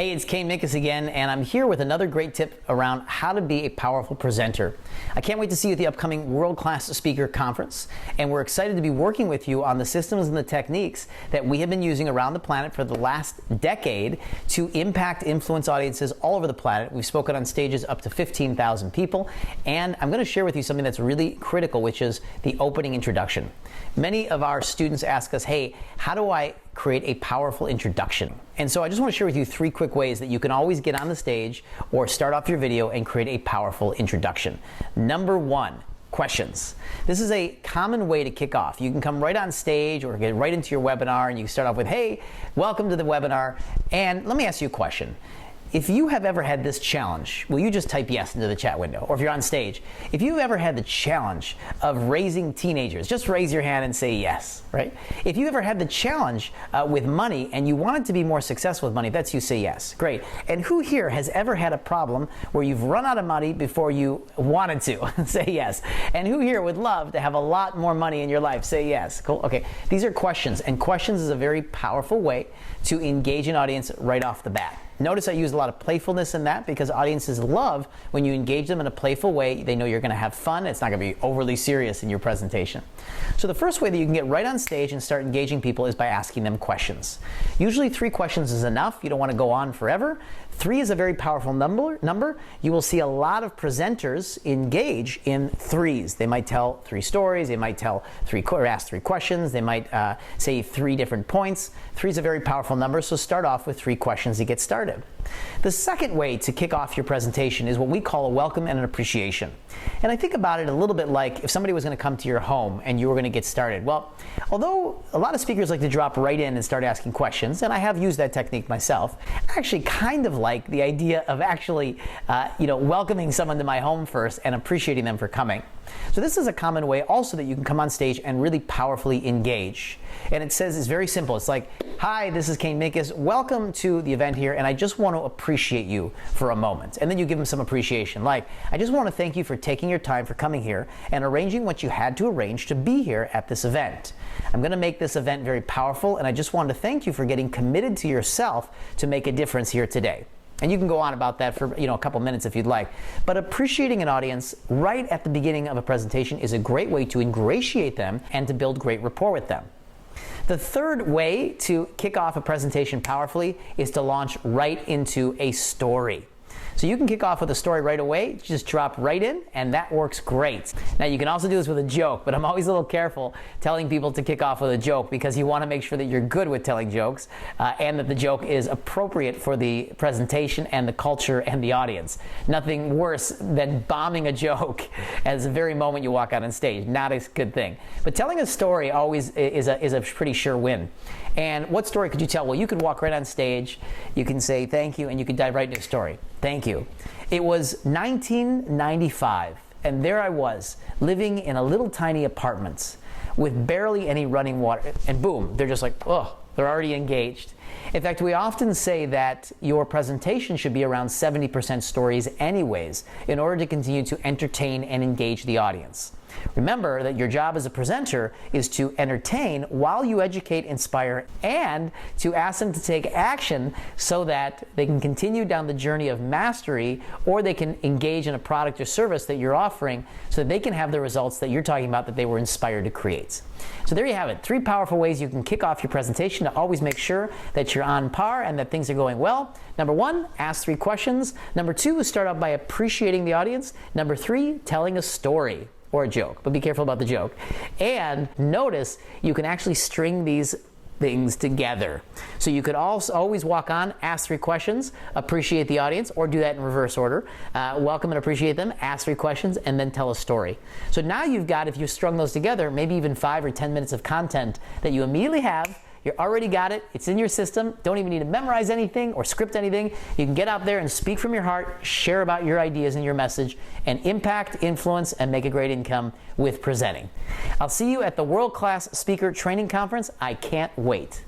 Hey, it's Kane Minkus again, and I'm here with another great tip around how to be a powerful presenter. I can't wait to see you at the upcoming World Class Speaker Conference, and we're excited to be working with you on the systems and the techniques that we have been using around the planet for the last decade to impact, influence audiences all over the planet. We've spoken on stages up to 15,000 people, and I'm going to share with you something that's really critical, which is the opening introduction. Many of our students ask us, hey, how do I create a powerful introduction? And so I just want to share with you 3 quick ways that you can always get on the stage or start off your video and create a powerful introduction. Number 1, questions. This is a common way to kick off. You can come right on stage or get right into your webinar and you start off with, hey, welcome to the webinar, and let me ask you a question. If you have ever had this challenge, will you just type yes into the chat window? Or if you're on stage, if you've ever had the challenge of raising teenagers, just raise your hand and say yes, right? If you ever had the challenge with money and you wanted to be more successful with money, that's you say yes. Great. And who here has ever had a problem where you've run out of money before you wanted to? Say yes. And who here would love to have a lot more money in your life? Say yes. Cool. Okay. These are questions, and questions is a very powerful way to engage an audience right off the bat. Notice I use a lot of playfulness in that because audiences love when you engage them in a playful way. They know you're going to have fun. It's not going to be overly serious in your presentation. So the first way that you can get right on stage and start engaging people is by asking them questions. Usually 3 questions is enough. You don't want to go on forever. 3 is a very powerful number. You will see a lot of presenters engage in 3s. They might tell 3 stories. They might tell or ask 3 questions. They might say 3 different points. 3 is a very powerful number, so start off with 3 questions to get started. The second way to kick off your presentation is what we call a welcome and an appreciation. And I think about it a little bit like if somebody was going to come to your home and you were going to get started. Well, although a lot of speakers like to drop right in and start asking questions, and I have used that technique myself, I actually kind of like the idea of actually welcoming someone to my home first and appreciating them for coming. So this is a common way also that you can come on stage and really powerfully engage. And it says it's very simple. It's like, hi, this is Kane Minkus. Welcome to the event here, and I just want to appreciate you for a moment. And then you give them some appreciation. Like, I just want to thank you for taking your time for coming here and arranging what you had to arrange to be here at this event. I'm going to make this event very powerful, and I just want to thank you for getting committed to yourself to make a difference here today. And you can go on about that for a couple minutes if you'd like. But appreciating an audience right at the beginning of a presentation is a great way to ingratiate them and to build great rapport with them. The third way to kick off a presentation powerfully is to launch right into a story. So you can kick off with a story right away, just drop right in, and that works great. Now you can also do this with a joke, but I'm always a little careful telling people to kick off with a joke because you want to make sure that you're good with telling jokes and that the joke is appropriate for the presentation and the culture and the audience. Nothing worse than bombing a joke at the very moment you walk out on stage. Not a good thing. But telling a story always is a pretty sure win. And what story could you tell? Well, you could walk right on stage, you can say thank you, and you could dive right into a story. Thank you. It was 1995, and there I was, living in a little tiny apartment with barely any running water, and boom, they're just like, oh, they're already engaged. In fact, we often say that your presentation should be around 70% stories anyways, in order to continue to entertain and engage the audience. Remember that your job as a presenter is to entertain while you educate, inspire, and to ask them to take action so that they can continue down the journey of mastery, or they can engage in a product or service that you're offering so that they can have the results that you're talking about that they were inspired to create. So there you have it. 3 powerful ways you can kick off your presentation to always make sure that you're on par and that things are going well. Number 1, ask 3 questions. Number 2, start out by appreciating the audience. Number 3, telling a story or a joke, but be careful about the joke. And notice you can actually string these things together. So you could also always walk on, ask 3 questions, appreciate the audience, or do that in reverse order. Welcome and appreciate them, ask 3 questions, and then tell a story. So now you've got, if you strung those together, maybe even 5 or 10 minutes of content that you immediately have. You already got it. It's in your system. Don't even need to memorize anything or script anything. You can get out there and speak from your heart, share about your ideas and your message, and impact, influence, and make a great income with presenting. I'll see you at the World Class Speaker Training Conference. I can't wait.